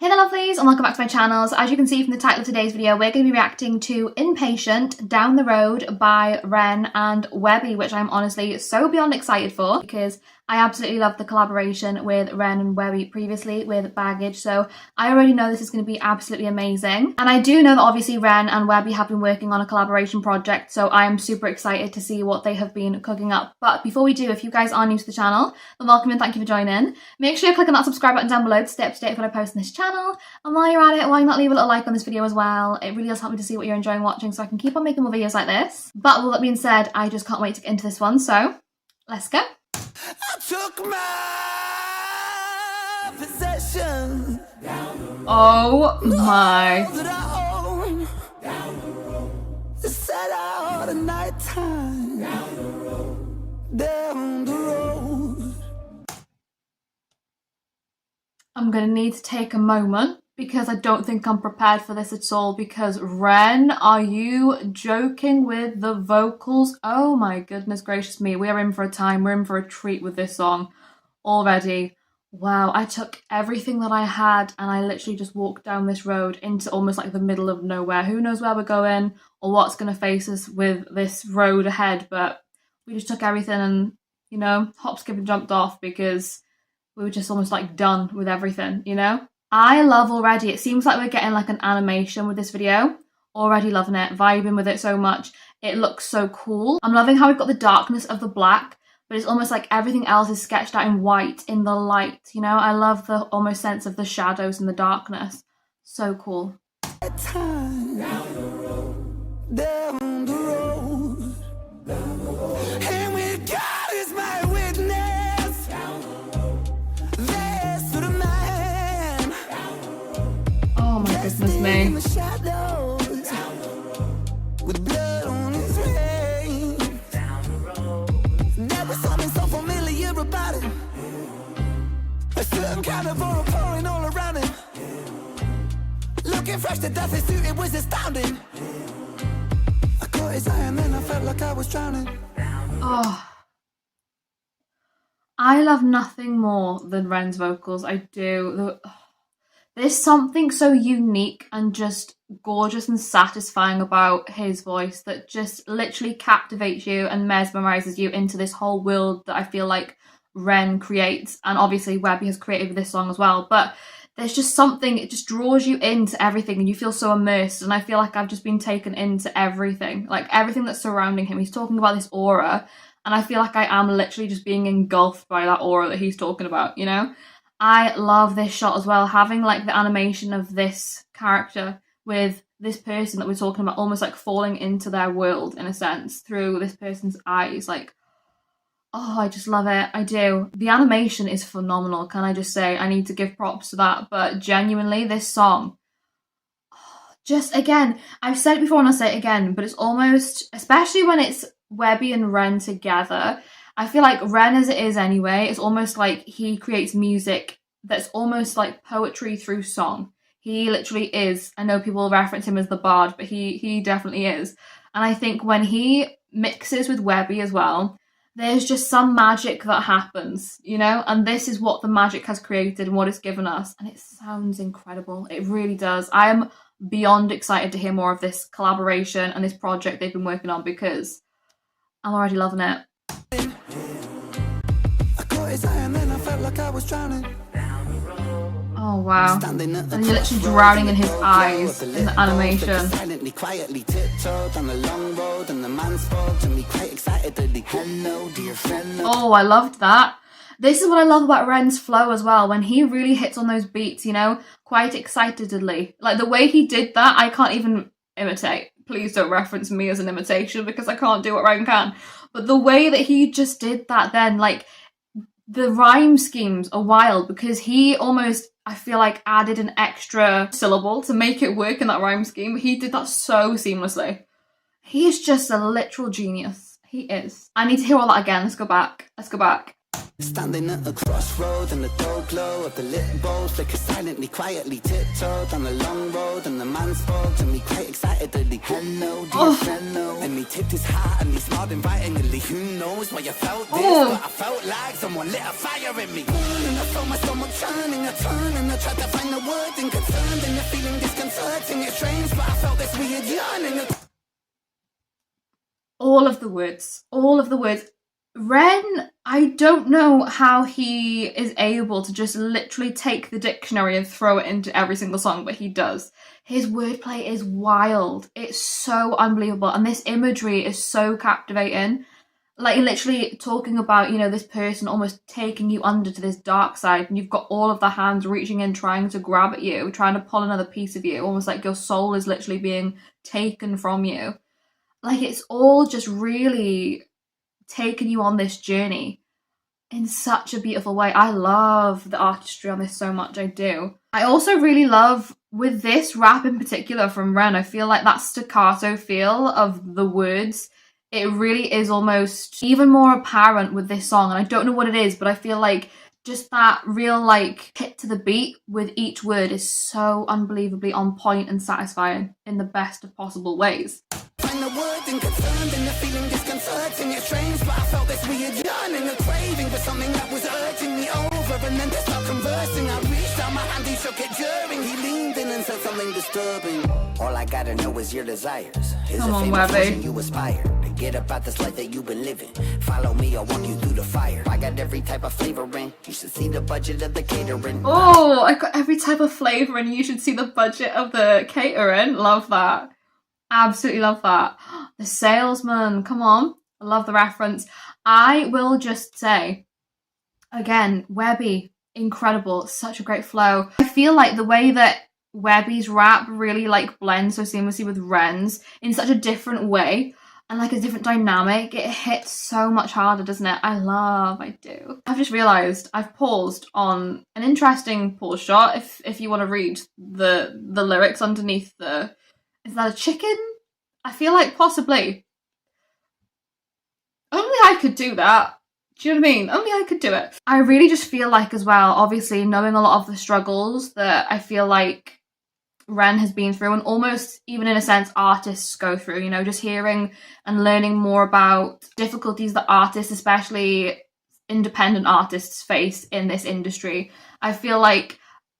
Hey there lovelies and welcome back to my channel. So as you can see from the title of today's video, we're going to be reacting to Inpatient Down the Road by Ren and Webby, which I'm honestly so beyond excited for because I absolutely love the collaboration with Ren and Webby previously with Baggage, so I already know this is going to be absolutely amazing. And I do know that obviously Ren and Webby have been working on a collaboration project, so I am super excited to see what they have been cooking up. But before we do, if you guys are new to the channel, then welcome and thank you for joining. Make sure you click on that subscribe button down below to stay up to date with what I post on this channel. And while you're at it, why not leave a little like on this video as well? It really does help me to see what you're enjoying watching so I can keep on making more videos like this. But with that being said, I just can't wait to get into this one, so let's go. I took my possession. Oh my. Down the road. Set out at night time. Down the road. Down the road. I'm gonna need to take a moment because I don't think I'm prepared for this at all, because Ren, are you joking with the vocals? Oh my goodness gracious me, we are in for a time, we're in for a treat with this song already. Wow, I took everything that I had and I literally just walked down this road into almost like the middle of nowhere. Who knows where we're going or what's gonna face us with this road ahead, but we just took everything and, you know, hop, skip and jumped off because we were just almost like done with everything, you know? I love already, it seems like we're getting like an animation with this video. Already loving it, vibing with it so much. It looks so cool. I'm loving how we've got the darkness of the black, but it's almost like everything else is sketched out in white in the light, you know? I love the almost sense of the shadows and the darkness. So cool. Down the road. Down the road. Down the road. And with God is my witness. Down the road. There's to the man. Down the road. Oh my goodness me. In the shadows. Down the road. With blood on his veins. Down the road. Never something so familiar about it. A certain kind of aura pouring all around him. Looking fresh to death, his suit, it was astounding. I caught his eye and then I felt like I was drowning. Oh, I love nothing more than Ren's vocals. I do. There's something so unique and just gorgeous and satisfying about his voice that just literally captivates you and mesmerizes you into this whole world that I feel like Ren creates, and obviously Webby has created with this song as well. But there's just something, it just draws you into everything and you feel so immersed, and I feel like I've just been taken into everything, like everything that's surrounding him. He's talking about this aura and I feel like I am literally just being engulfed by that aura that he's talking about, you know? I love this shot as well, having like the animation of this character with this person that we're talking about almost like falling into their world in a sense through this person's eyes. Like, oh, I just love it. I do. The animation is phenomenal, can I just say? I need to give props to that. But genuinely, this song, just again, I've said it before and I'll say it again, but it's almost, especially when it's Webby and Ren together, I feel like Ren as it is anyway, it's almost like he creates music that's almost like poetry through song. He literally is. I know people reference him as the bard, but he definitely is. And I think when he mixes with Webby as well, there's just some magic that happens, you know? And this is what the magic has created and what it's given us. And it sounds incredible. It really does. I am beyond excited to hear more of this collaboration and this project they've been working on because I'm already loving it. I caught his eye and then I felt like I was drowning. Oh wow. And you're literally drowning in his eyes in the animation. Silently, quietly tiptoed on the long road and the man spoke to me quite excitedly. Hello, dear friend. Oh, I loved that. This is what I love about Ren's flow as well, when he really hits on those beats, you know, quite excitedly. Like the way he did that, I can't even imitate. Please don't reference me as an imitation because I can't do what Ren can. But the way that he just did that then, like, the rhyme schemes are wild because he almost, I feel like, added an extra syllable to make it work in that rhyme scheme. He did that so seamlessly. He is just a literal genius. He is. I need to hear all that again. Let's go back. Let's go back. Standing at a crossroad and the dull glow of the lit bowl flicker silently, quietly tiptoed on the long road and the man spoke to me quite excitedly. Hello, dear friend, no. And he tipped his hat and he smiled invitingly. Who knows why you felt this, but I felt like someone lit a fire in me. And I felt my stomach turning, I turned and I tried to find the word and the feeling disconcerting. It's strange, but I felt this weird yearning. All of the words, all of the words. Ren, I don't know how he is able to just literally take the dictionary and throw it into every single song, but he does. His wordplay is wild. It's so unbelievable. And this imagery is so captivating. Like, literally talking about, you know, this person almost taking you under to this dark side, and you've got all of the hands reaching in, trying to grab at you, trying to pull another piece of you, almost like your soul is literally being taken from you. Like, it's all just really taking you on this journey in such a beautiful way. I love the artistry on this so much, I do. I also really love, with this rap in particular from Ren, I feel like that staccato feel of the words, it really is almost even more apparent with this song. And I don't know what it is, but I feel like just that real like hit to the beat with each word is so unbelievably on point and satisfying in the best of possible ways. Find the words and concerned and the feeling disconcerting. It's strange, but I felt this weird yearning, a craving for something that was urging me over. And then to start conversing, I reached out my hand, he shook it during. He leaned in and said something disturbing. All I gotta know is your desires. Come on, Webby. You aspire to get about this life that you've been living. Follow me, I'll walk you through the fire. I got every type of flavor in. You should see the budget of the catering. Oh, I got every type of flavour and you should see the budget of the catering. Love that. Absolutely love that. The salesman, come on. I love the reference. I will just say, again, Webby, incredible. Such a great flow. I feel like the way that Webby's rap really like blends so seamlessly with Ren's in such a different way and like a different dynamic, it hits so much harder, doesn't it? I do. I've just realised I've paused on an interesting pause shot. If you want to read the lyrics underneath the... Is that a chicken? I feel like possibly. Only I could do that. Do you know what I mean? Only I could do it. I really just feel like as well, obviously knowing a lot of the struggles that I feel like Ren has been through, and almost even in a sense artists go through, you know, just hearing and learning more about difficulties that artists, especially independent artists, face in this industry. I feel like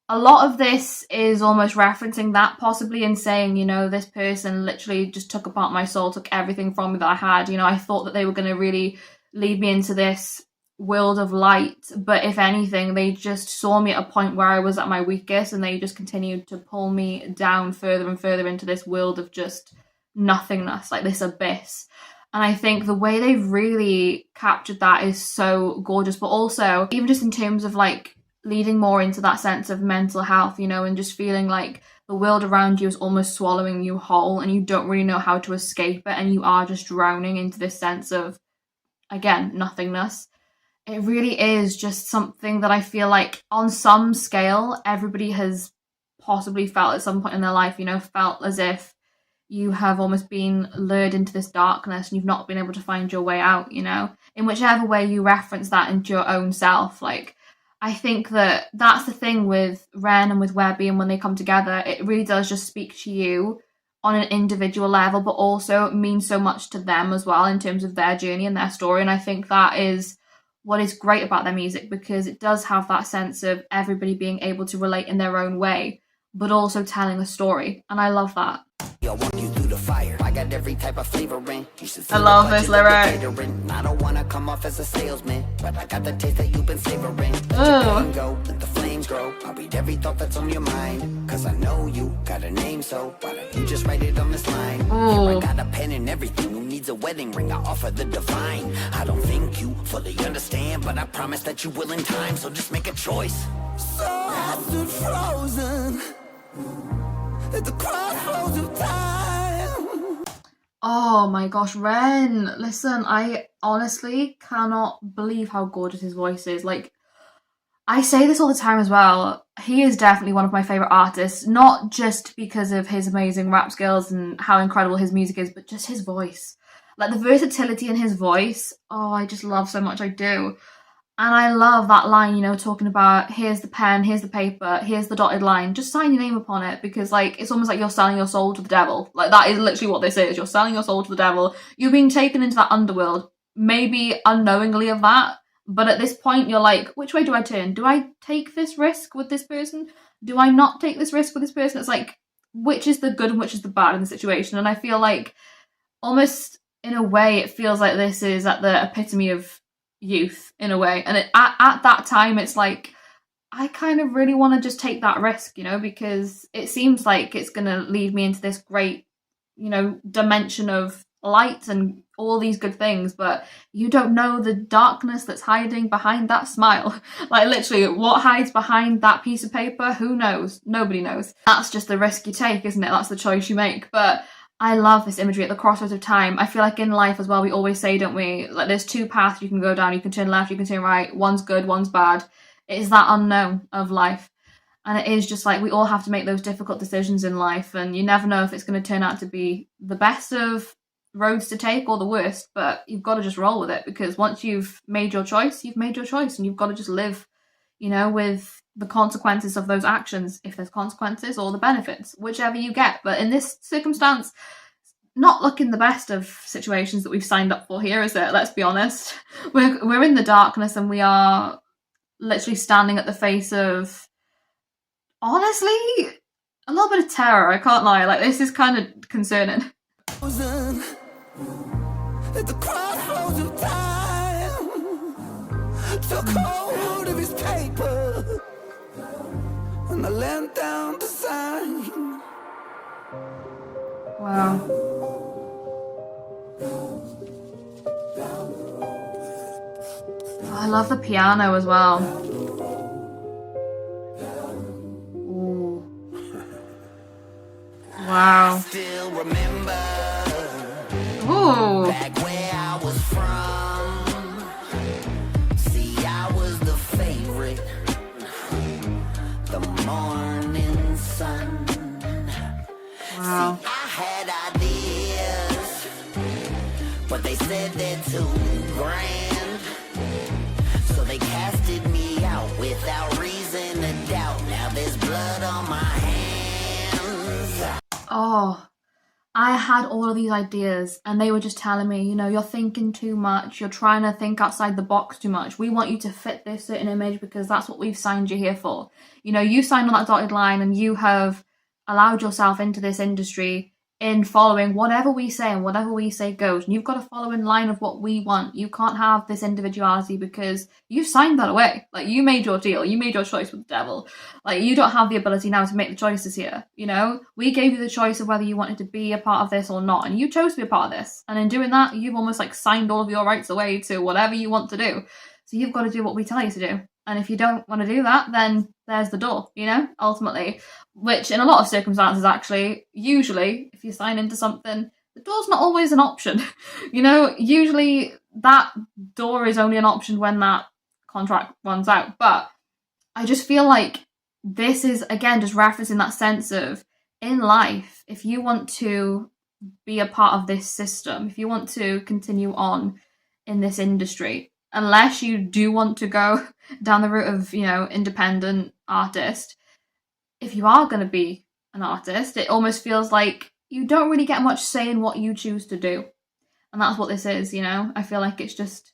a lot of this is almost referencing that, possibly, and saying, you know, this person literally just took apart my soul, took everything from me that I had. You know, I thought that they were going to really lead me into this world of light, but if anything, they just saw me at a point where I was at my weakest, and they just continued to pull me down further and further into this world of just nothingness, like this abyss. And I think the way they've really captured that is so gorgeous, but also even just in terms of like leading more into that sense of mental health, you know, and just feeling like the world around you is almost swallowing you whole and you don't really know how to escape it, and you are just drowning into this sense of, again, nothingness. It really is just something that I feel like on some scale everybody has possibly felt at some point in their life, you know, felt as if you have almost been lured into this darkness and you've not been able to find your way out, you know, in whichever way you reference that into your own self. Like, I think that that's the thing with Ren and with Webby, and when they come together, it really does just speak to you on an individual level, but also means so much to them as well in terms of their journey and their story. And I think that is what is great about their music, because it does have that sense of everybody being able to relate in their own way, but also telling a story. And I love that. I walk you through the fire. I got every type of flavor in. I love this lyric. I don't want to come off as a salesman, but I got the taste that you've been savoring. Oh. Let the flames grow. I'll read every thought that's on your mind, cause I know you got a name, so why don't you just write it on this line? Here I got a pen and everything. Who needs a wedding ring? I offer the divine. I don't think you fully understand, but I promise that you will in time, so just make a choice. So I stood frozen at the crossroads of time. Oh my gosh, Ren. Listen, I honestly cannot believe how gorgeous his voice is. Like, I say this all the time as well. He is definitely one of my favourite artists, not just because of his amazing rap skills and how incredible his music is, but just his voice. Like, the versatility in his voice, oh, I just love so much, I do. And I love that line, you know, talking about here's the pen, here's the paper, here's the dotted line, just sign your name upon it, because like it's almost like you're selling your soul to the devil. Like, that is literally what this is. You're selling your soul to the devil. You're being taken into that underworld, maybe unknowingly of that, but at this point you're like, which way do I turn? Do I take this risk with this person? do I not take this risk with this person? It's like, which is the good and which is the bad in the situation? And I feel like almost in a way it feels like this is at the epitome of youth in a way. And at that time it's like, I kind of really want to just take that risk, you know, because it seems like it's going to lead me into this great, you know, dimension of light and all these good things, but you don't know the darkness that's hiding behind that smile. Like literally, what hides behind that piece of paper? Who knows? Nobody knows. That's just the risk you take, isn't it? That's the choice you make. But I love this imagery at the crossroads of time. I feel like in life as well, we always say, don't we, like there's two paths you can go down. You can turn left, you can turn right. One's good, one's bad. It is that unknown of life. And it is just like we all have to make those difficult decisions in life, and you never know if it's going to turn out to be the best of roads to take or the worst, but you've got to just roll with it, because once you've made your choice, you've made your choice, and you've got to just live, you know, with the consequences of those actions, if there's consequences, or the benefits, whichever you get. But in this circumstance, not looking the best of situations that we've signed up for here, is it? Let's be honest. We're in the darkness, and we are literally standing at the face of, honestly, a little bit of terror, I can't lie. Like, this is kind of concerning. At the crossroads of time, took hold of his paper, and I leaned down to sign. Wow. Oh, I love the piano as well. Ooh. Wow. Still remember. Ooh. Back where I was from. See, I was the favorite, the morning sun. Wow. See, I had ideas, but they said they're too grand, so they casted me out without reason to doubt. Now there's blood on my hands. Oh, I had all of these ideas, and they were just telling me, you know, you're thinking too much, you're trying to think outside the box too much. We want you to fit this certain image because that's what we've signed you here for. You know, you signed on that dotted line, and you have allowed yourself into this industry in following whatever we say, and whatever we say goes. And you've got to follow in line of what we want. You can't have this individuality because you signed that away. Like, you made your deal, you made your choice with the devil. Like, you don't have the ability now to make the choices here, you know? We gave you the choice of whether you wanted to be a part of this or not, and you chose to be a part of this. And in doing that, you've almost like signed all of your rights away to whatever you want to do. So you've got to do what we tell you to do. And if you don't want to do that, then there's the door, you know, ultimately. Which in a lot of circumstances, actually, usually, if you sign into something, the door's not always an option. You know, usually that door is only an option when that contract runs out. But I just feel like this is, again, just referencing that sense of, in life, if you want to be a part of this system, if you want to continue on in this industry, unless you do want to go down the route of, you know, independent artist, if you are going to be an artist, it almost feels like you don't really get much say in what you choose to do. And that's what this is, you know? I feel like it's just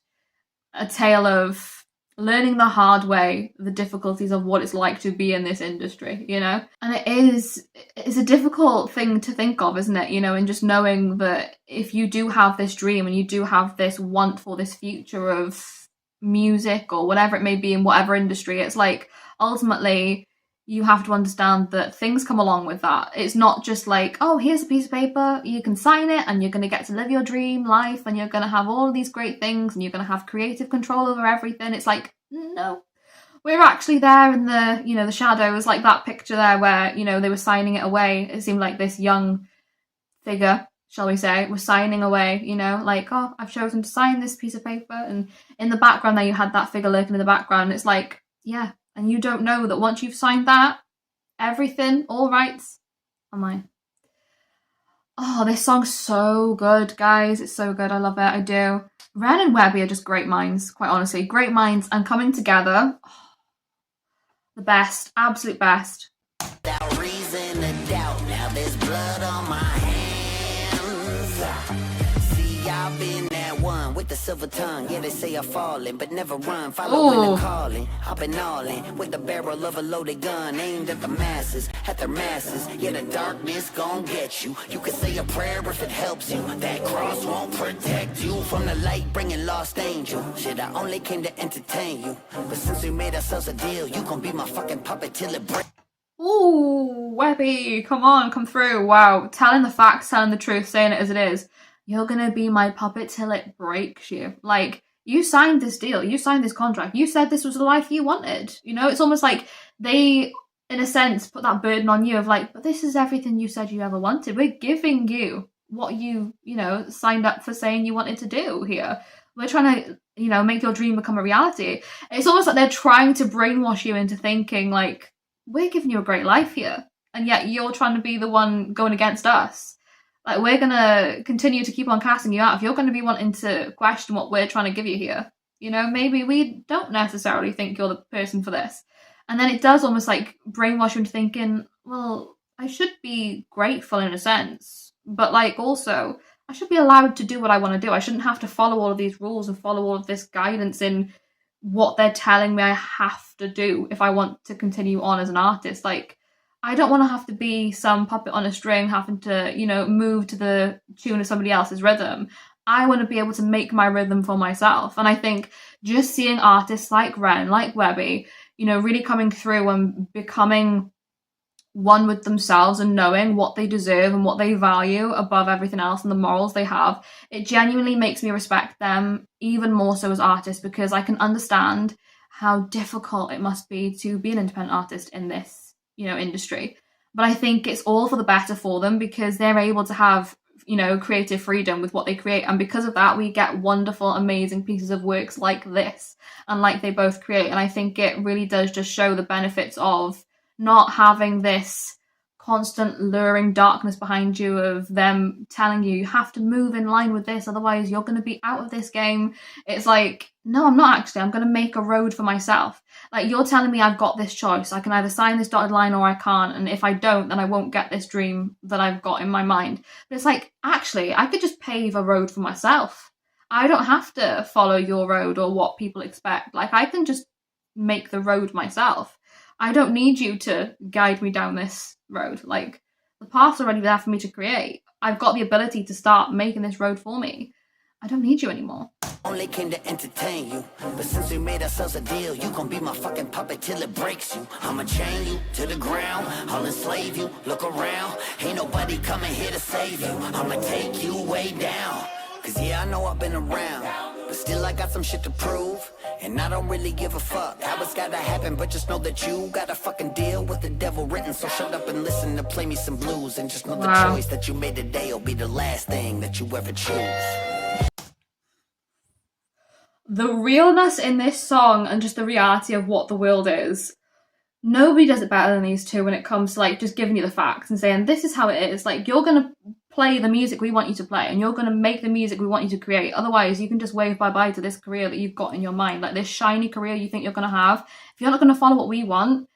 a tale of learning the hard way the difficulties of what it's like to be in this industry, you know? And it's a difficult thing to think of, isn't it? You know, and just knowing that if you do have this dream and you do have this want for this future of music or whatever it may be in whatever industry, it's like ultimately you have to understand that things come along with that. It's not just like, oh, here's a piece of paper, you can sign it and you're going to get to live your dream life and you're going to have all these great things and you're going to have creative control over everything. It's like, no, we're actually there in the, you know, the shadows, like that picture there where, you know, they were signing it away. It seemed like this young figure, shall we say, was signing away, you know, like, oh, I've chosen to sign this piece of paper. And in the background there, you had that figure lurking in the background. It's like, yeah. And you don't know that once you've signed that, everything, all rights are mine. Oh, this song's so good, guys. It's so good. I love it. I do. Ren and Webby are just great minds, quite honestly. Great minds and coming together. Oh, the best. Absolute best. Without reason to doubt, now there's blood on my hands. See, I've been that one with the silver tongue. Yeah, they say I'm falling, but never run. Following the calling. I've been all in with the barrel of a loaded gun aimed at the masses, at their masses. Yeah, the darkness gon' get you. You can say a prayer if it helps you. That cross won't protect you from the light, bringing lost angel. Shit, I only came to entertain you, but since we made ourselves a deal, you gon' be my fucking puppet till it breaks. Ooh, Webby, come on, come through. Wow, telling the facts, telling the truth, saying it as it is. You're gonna be my puppet till it breaks you. Like, you signed this deal, you signed this contract, you said this was the life you wanted. You know, it's almost like they, in a sense, put that burden on you of like, but this is everything you said you ever wanted. We're giving you what you know, signed up for saying you wanted to do here. We're trying to, you know, make your dream become a reality. It's almost like they're trying to brainwash you into thinking like, we're giving you a great life here, and yet you're trying to be the one going against us. Like, we're gonna continue to keep on casting you out if you're going to be wanting to question what we're trying to give you here. You know, maybe we don't necessarily think you're the person for this. And then it does almost like brainwash you into thinking, well, I should be grateful in a sense, but like also I should be allowed to do what I want to do. I shouldn't have to follow all of these rules and follow all of this guidance in what they're telling me I have to do if I want to continue on as an artist. Like, I don't want to have to be some puppet on a string having to, you know, move to the tune of somebody else's rhythm. I want to be able to make my rhythm for myself. And I think just seeing artists like Ren, like Webby, you know, really coming through and becoming one with themselves and knowing what they deserve and what they value above everything else and the morals they have, it genuinely makes me respect them even more so as artists, because I can understand how difficult it must be to be an independent artist in this, you know, industry. But I think it's all for the better for them because they're able to have, you know, creative freedom with what they create, and because of that we get wonderful, amazing pieces of works like this and like they both create. And I think it really does just show the benefits of not having this constant luring darkness behind you of them telling you have to move in line with this, otherwise you're going to be out of this game. It's like, no, I'm not actually. I'm going to make a road for myself. Like, you're telling me I've got this choice. I can either sign this dotted line or I can't, and if I don't, then I won't get this dream that I've got in my mind. But it's like, actually, I could just pave a road for myself. I don't have to follow your road or what people expect. Like, I can just make the road myself. I don't need you to guide me down this road. Like, the path's already there for me to create. I've got the ability to start making this road for me. I don't need you anymore. Only came to entertain you, but since we made ourselves a deal, you gon' be my fucking puppet till it breaks you. I'ma chain you to the ground, I'll enslave you. Look around, ain't nobody coming here to save you. I'ma take you way down, cause yeah, I know I've been around, but still I got some shit to prove, and I don't really give a fuck how it's gotta happen, but just know that you got a fucking deal with the devil written. So shut up and listen to play me some blues, and just know the choice that you made today will be the last thing that you ever choose. The realness in this song and just the reality of what the world is, nobody does it better than these two when it comes to like just giving you the facts and saying this is how it is. Like, you're gonna play the music we want you to play and you're gonna make the music we want you to create. Otherwise you can just wave bye-bye to this career that you've got in your mind, like this shiny career you think you're gonna have. If you're not gonna follow what we want,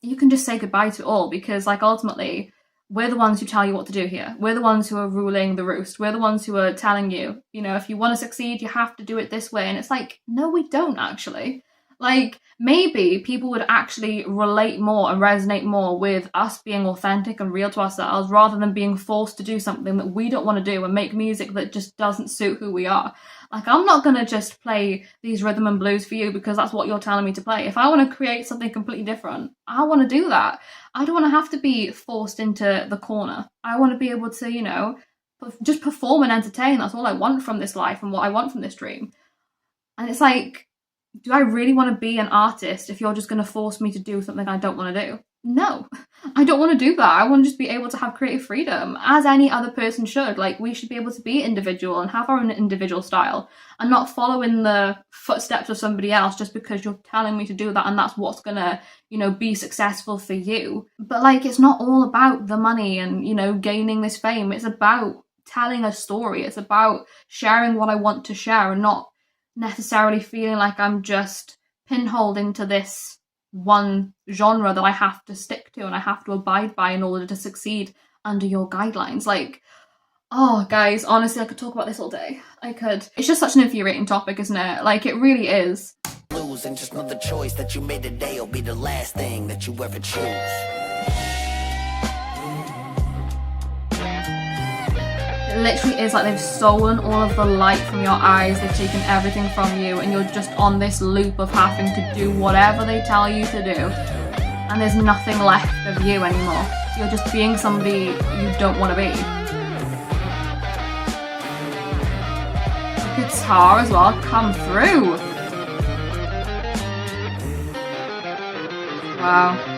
you can just say goodbye to it all, because like ultimately we're the ones who tell you what to do here. We're the ones who are ruling the roost. We're the ones who are telling you, you know, if you want to succeed, you have to do it this way. And it's like, no, we don't actually. Like, maybe people would actually relate more and resonate more with us being authentic and real to ourselves rather than being forced to do something that we don't want to do and make music that just doesn't suit who we are. Like, I'm not going to just play these rhythm and blues for you because that's what you're telling me to play. If I want to create something completely different, I want to do that. I don't want to have to be forced into the corner. I want to be able to, you know, just perform and entertain. That's all I want from this life and what I want from this dream. And it's like, do I really want to be an artist if you're just going to force me to do something I don't want to do? No, I don't want to do that. I want to just be able to have creative freedom, as any other person should. Like, we should be able to be individual and have our own individual style and not follow in the footsteps of somebody else just because you're telling me to do that and that's what's going to, you know, be successful for you. But like, it's not all about the money and, you know, gaining this fame. It's about telling a story. It's about sharing what I want to share and not necessarily feeling like I'm just pinholed into this one genre that I have to stick to and I have to abide by in order to succeed under your guidelines. Like, Oh, guys, honestly, I could talk about this all day. I could. It's just such an infuriating topic, isn't it? Like, it really is. Lose, and just know the choice that you made today will be the last thing that you ever choose. It literally is like they've stolen all of the light from your eyes, they've taken everything from you, and you're just on this loop of having to do whatever they tell you to do, and there's nothing left of you anymore. You're just being somebody you don't want to be. The guitar as well, come through! Wow.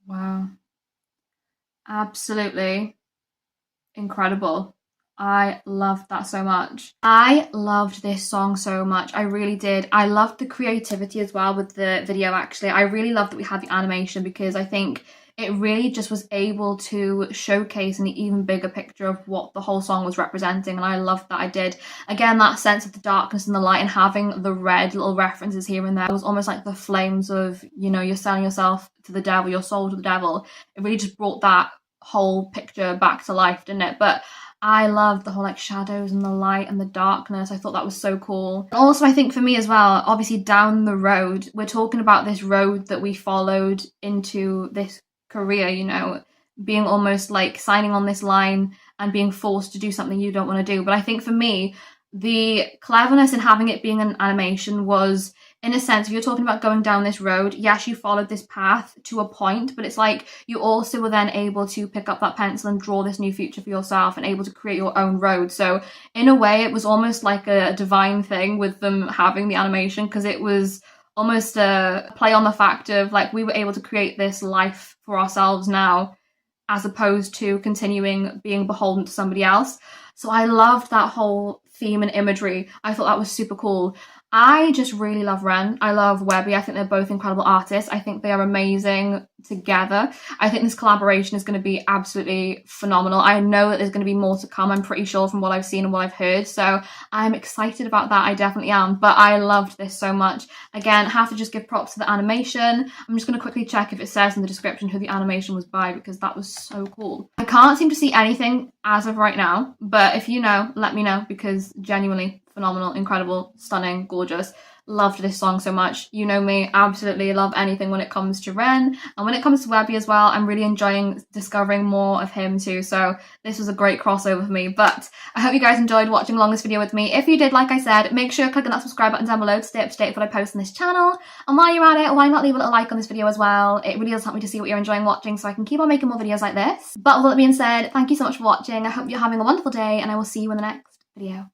Wow. Absolutely incredible. I loved that so much. I loved this song so much. I really did. I loved the creativity as well with the video, actually. I really loved that we had the animation because I think it really just was able to showcase an even bigger picture of what the whole song was representing, and I loved that I did. Again, that sense of the darkness and the light and having the red little references here and there. It was almost like the flames of, you know, you're selling yourself to the devil, your soul to the devil. It really just brought that whole picture back to life, didn't it? But I loved the whole like shadows and the light and the darkness. I thought that was so cool. And also, I think for me as well, obviously down the road, we're talking about this road that we followed into this career, you know, being almost like signing on this line and being forced to do something you don't want to do. But I think for me, the cleverness in having it being an animation was, in a sense, if you're talking about going down this road, yes, you followed this path to a point, but it's like you also were then able to pick up that pencil and draw this new future for yourself and able to create your own road. So in a way, it was almost like a divine thing with them having the animation, because it was almost a play on the fact of like we were able to create this life for ourselves now, as opposed to continuing being beholden to somebody else. So I loved that whole theme and imagery. I thought that was super cool. I just really love Ren. I love Webby. I think they're both incredible artists. I think they are amazing together. I think this collaboration is going to be absolutely phenomenal. I know that there's going to be more to come, I'm pretty sure, from what I've seen and what I've heard. So I'm excited about that. I definitely am. But I loved this so much. Again, have to just give props to the animation. I'm just going to quickly check if it says in the description who the animation was by, because that was so cool. I can't seem to see anything as of right now, but if you know, let me know, because genuinely phenomenal, incredible, stunning, gorgeous. Loved this song so much. You know me, absolutely love anything when it comes to Ren, and when it comes to Webby as well. I'm really enjoying discovering more of him too, so this was a great crossover for me. But I hope you guys enjoyed watching along this video with me. If you did, like I said, make sure you click on that subscribe button down below to stay up to date with what I post on this channel. And while you're at it, why not leave a little like on this video as well? It really does help me to see what you're enjoying watching, so I can keep on making more videos like this. But with all that being said, thank you so much for watching. I hope you're having a wonderful day, and I will see you in the next video.